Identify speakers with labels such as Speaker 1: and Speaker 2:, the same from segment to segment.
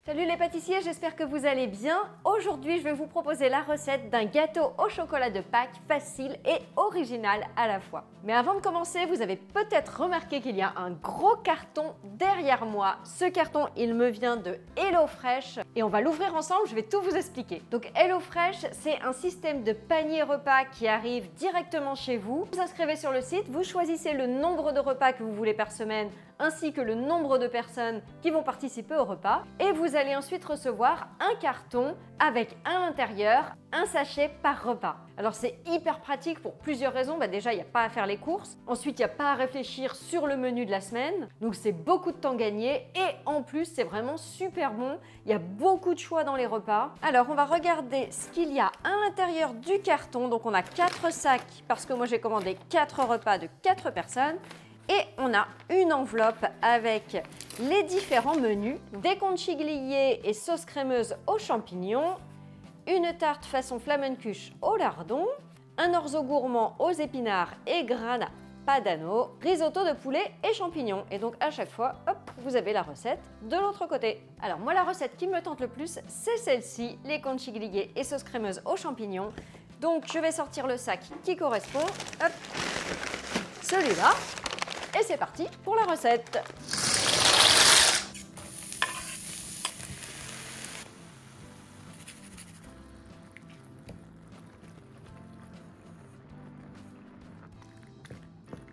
Speaker 1: Salut les pâtissiers, j'espère que vous allez bien. Aujourd'hui, je vais vous proposer la recette d'un gâteau au chocolat de Pâques facile et original à la fois. Mais avant de commencer, vous avez peut-être remarqué qu'il y a un gros carton derrière moi. Ce carton, il me vient de HelloFresh et on va l'ouvrir ensemble, je vais tout vous expliquer. Donc HelloFresh, c'est un système de panier repas qui arrive directement chez vous. Vous vous inscrivez sur le site, vous choisissez le nombre de repas que vous voulez par semaine ainsi que le nombre de personnes qui vont participer au repas et vous allez ensuite recevoir un carton avec à l'intérieur un sachet par repas. Alors c'est hyper pratique pour plusieurs raisons. Déjà, il n'y a pas à faire les courses. Ensuite, il n'y a pas à réfléchir sur le menu de la semaine. Donc c'est beaucoup de temps gagné et en plus, c'est vraiment super bon. Il y a beaucoup de choix dans les repas. Alors, on va regarder ce qu'il y a à l'intérieur du carton. Donc on a 4 sacs parce que moi j'ai commandé 4 repas de 4 personnes. Et on a une enveloppe avec les différents menus, des conchigliers et sauce crémeuse aux champignons, une tarte façon flamencuche au lardon, un orzo gourmand aux épinards et grana padano, risotto de poulet et champignons. Et donc à chaque fois, hop, vous avez la recette de l'autre côté. Alors moi, la recette qui me tente le plus, c'est celle-ci, les conchigliers et sauce crémeuse aux champignons. Donc je vais sortir le sac qui correspond, hop, celui-là. Et c'est parti pour la recette.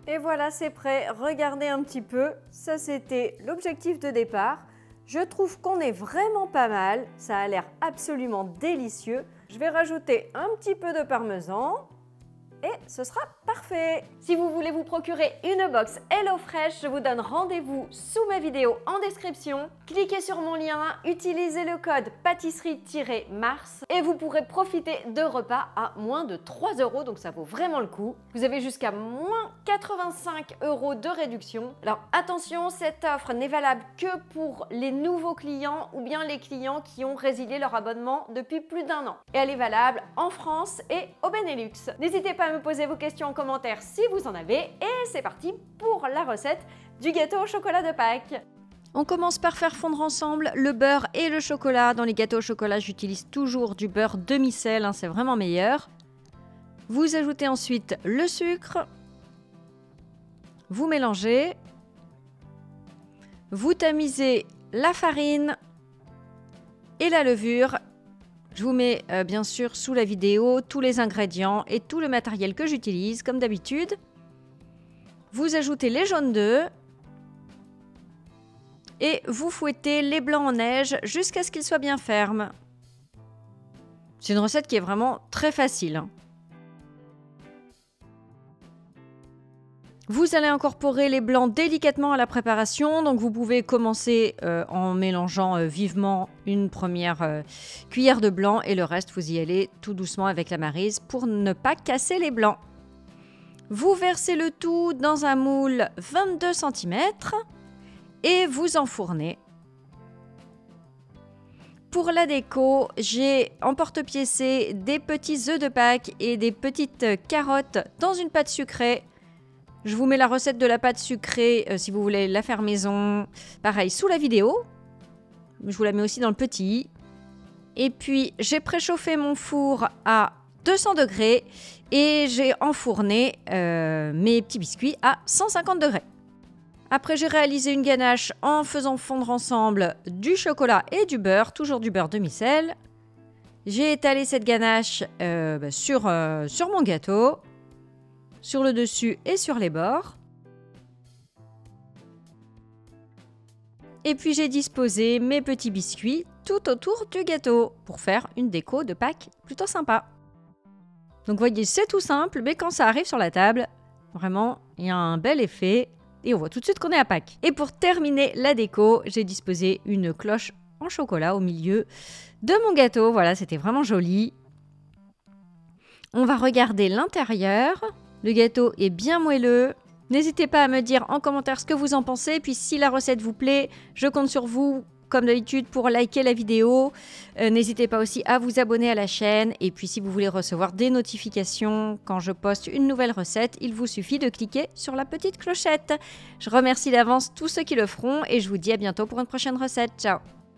Speaker 1: Et voilà, c'est prêt. Regardez un petit peu. Ça, c'était l'objectif de départ. Je trouve qu'on est vraiment pas mal. Ça a l'air absolument délicieux. Je vais rajouter un petit peu de parmesan. Et ce sera parfait. Si vous voulez vous procurer une box HelloFresh, je vous donne rendez-vous sous ma vidéo en description. Cliquez sur mon lien, utilisez le code pâtisserie-mars et vous pourrez profiter de repas à moins de 3 €, donc ça vaut vraiment le coup. Vous avez jusqu'à moins 85 € de réduction. Alors attention, cette offre n'est valable que pour les nouveaux clients ou bien les clients qui ont résilié leur abonnement depuis plus d'1 an. Et elle est valable en France et au Benelux. N'hésitez pas à me poser vos questions en commentaire si vous en avez et c'est parti pour la recette du gâteau au chocolat de Pâques. On commence par faire fondre ensemble le beurre et le chocolat. Dans les gâteaux au chocolat, j'utilise toujours du beurre demi-sel, c'est vraiment meilleur. Vous ajoutez ensuite le sucre, vous mélangez, vous tamisez la farine et la levure. Je vous mets bien sûr sous la vidéo tous les ingrédients et tout le matériel que j'utilise comme d'habitude. Vous ajoutez les jaunes d'œufs et vous fouettez les blancs en neige jusqu'à ce qu'ils soient bien fermes. C'est une recette qui est vraiment très facile. Vous allez incorporer les blancs délicatement à la préparation, donc vous pouvez commencer en mélangeant vivement une première cuillère de blanc et le reste vous y allez tout doucement avec la maryse pour ne pas casser les blancs. Vous versez le tout dans un moule 22 cm et vous enfournez. Pour la déco, j'ai en porte-piécé des petits œufs de Pâques et des petites carottes dans une pâte sucrée. Je vous mets la recette de la pâte sucrée si vous voulez la faire maison. Pareil, sous la vidéo. Je vous la mets aussi dans le petit. Et puis, j'ai préchauffé mon four à 200 degrés et j'ai enfourné mes petits biscuits à 150 degrés. Après, j'ai réalisé une ganache en faisant fondre ensemble du chocolat et du beurre, toujours du beurre demi-sel. J'ai étalé cette ganache sur mon gâteau. Sur le dessus et sur les bords. Et puis j'ai disposé mes petits biscuits tout autour du gâteau pour faire une déco de Pâques plutôt sympa. Donc vous voyez, c'est tout simple, mais quand ça arrive sur la table, vraiment, il y a un bel effet et on voit tout de suite qu'on est à Pâques. Et pour terminer la déco, j'ai disposé une cloche en chocolat au milieu de mon gâteau. Voilà, c'était vraiment joli. On va regarder l'intérieur. Le gâteau est bien moelleux. N'hésitez pas à me dire en commentaire ce que vous en pensez. Puis si la recette vous plaît, je compte sur vous, comme d'habitude, pour liker la vidéo. N'hésitez pas aussi à vous abonner à la chaîne. Et puis si vous voulez recevoir des notifications quand je poste une nouvelle recette, il vous suffit de cliquer sur la petite clochette. Je remercie d'avance tous ceux qui le feront et je vous dis à bientôt pour une prochaine recette. Ciao!